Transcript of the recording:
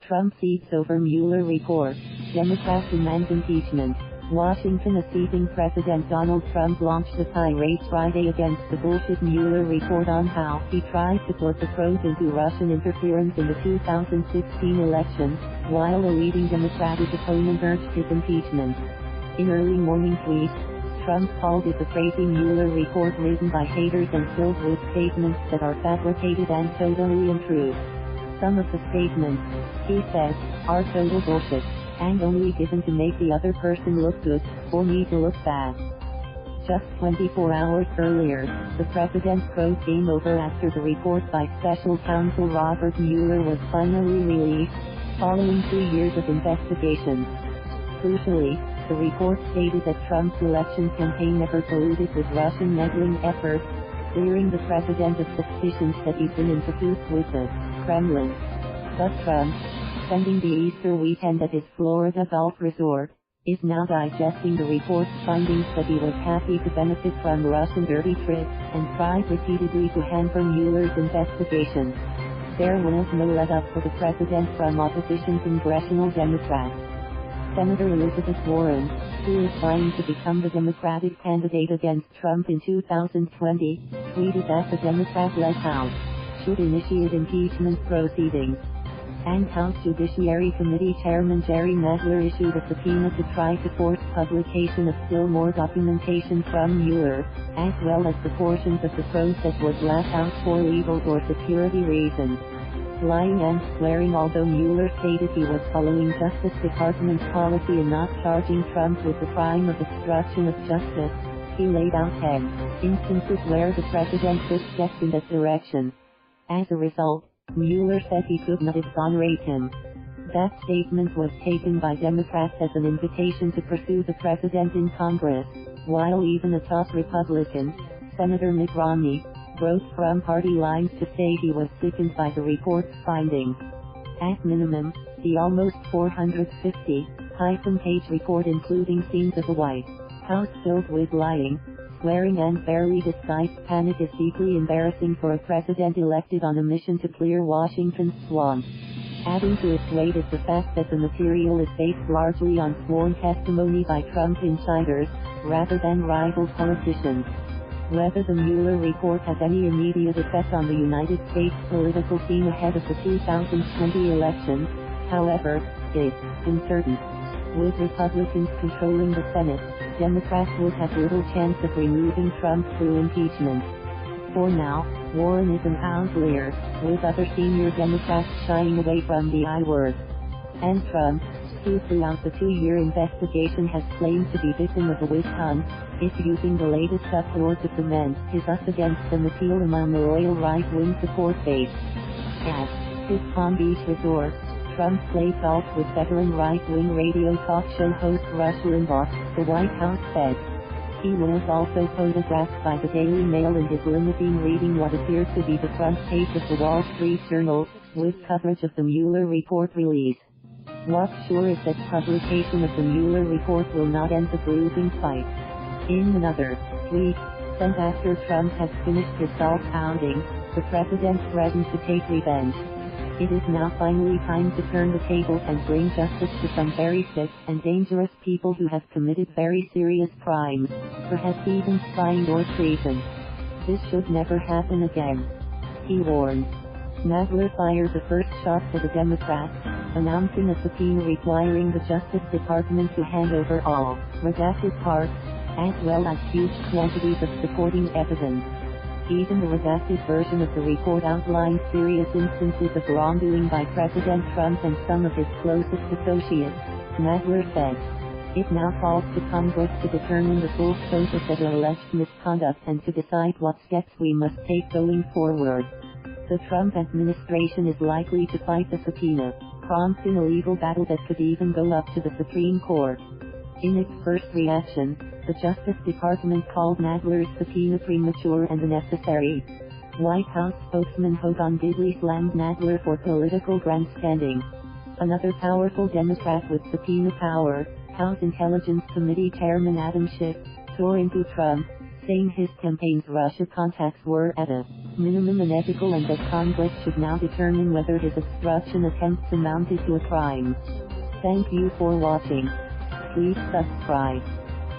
Trump seethes over Mueller report. Democrats demand impeachment. Washington. A seething President Donald Trump launched a tirade Friday against the bullshit Mueller report on how he tried to put the probe into Russian interference in the 2016 election, while a leading Democratic opponent urged his impeachment. In early morning tweets, Trump called it the Crazy Mueller Report written by haters and filled with statements that are fabricated and totally untrue. Some of the statements, he said, are total bullshit, and only given to make the other person look good, or me to look bad. Just 24 hours earlier, the president's probe came over after the report by special counsel Robert Mueller was finally released, following 2 years of investigation. Crucially, the report stated that Trump's election campaign never colluded with Russian meddling efforts, clearing the president of suspicions that he's been in cahoots with the Kremlin. But Trump, spending the Easter weekend at his Florida golf resort, is now digesting the report's findings that he was happy to benefit from Russian dirty tricks, and tried repeatedly to hamper Mueller's investigation. There was no let-up for the president from opposition congressional Democrats. Senator Elizabeth Warren, who is vying to become the Democratic candidate against Trump in 2020, tweeted that the Democrat-led House should initiate impeachment proceedings. And House Judiciary Committee Chairman Jerry Nadler issued a subpoena to try to force publication of still more documentation from Mueller, as well as the portions of the probe that was left out for legal or security reasons. Lying and swearing. Although Mueller stated he was following Justice Department's policy in not charging Trump with the crime of obstruction of justice, he laid out 10 instances where the president took steps in that direction. As a result, Mueller said he could not exonerate him. That statement was taken by Democrats as an invitation to pursue the president in Congress, while even a top Republican, Senator Mitt Romney, broke from party lines to say he was sickened by the report's findings. At minimum, the almost 450-page report, including scenes of a White House filled with lying, swearing and barely disguised panic, is deeply embarrassing for a president elected on a mission to clear Washington's swamp. Adding to its weight is the fact that the material is based largely on sworn testimony by Trump insiders, rather than rival politicians. Whether the Mueller report has any immediate effect on the United States political scene ahead of the 2020 election, however, is uncertain. With Republicans controlling the Senate, Democrats would have little chance of removing Trump through impeachment. For now, Warren is an outlier, with other senior Democrats shying away from the I word. And Trump, who throughout the 2-year investigation has claimed to be victim of a witch hunt, is using the latest uproar to cement his us against them appeal among the loyal right-wing support base. At his Palm Beach resort, Trump played golf with veteran right-wing radio talk show host Rush Limbaugh, the White House said. He was also photographed by the Daily Mail in his limousine reading what appears to be the front page of the Wall Street Journal, with coverage of the Mueller report release. What's sure is that publication of the Mueller report will not end the bruising fight. In another tweet, sent after Trump has finished his golf outing, the president threatened to take revenge. It is now finally time to turn the tables and bring justice to some very sick and dangerous people who have committed very serious crimes, perhaps even spying or treason. This should never happen again, he warned. Nadler fired the first shot for the Democrats, announcing a subpoena requiring the Justice Department to hand over all redacted parts, as well as huge quantities of supporting evidence. Even the redacted version of the report outlined serious instances of wrongdoing by President Trump and some of his closest associates, Nadler said. It now falls to Congress to determine the full scope of that alleged misconduct and to decide what steps we must take going forward. The Trump administration is likely to fight the subpoena, prompting a legal battle that could even go up to the Supreme Court. In its first reaction, the Justice Department called Nadler's subpoena premature and unnecessary. White House spokesman Hogan Gidley slammed Nadler for political grandstanding. Another powerful Democrat with subpoena power, House Intelligence Committee Chairman Adam Schiff, tore into Trump, saying his campaign's Russia contacts were at a minimum unethical and that Congress should now determine whether his obstruction attempts amounted to a crime. Thank you for watching. Please subscribe.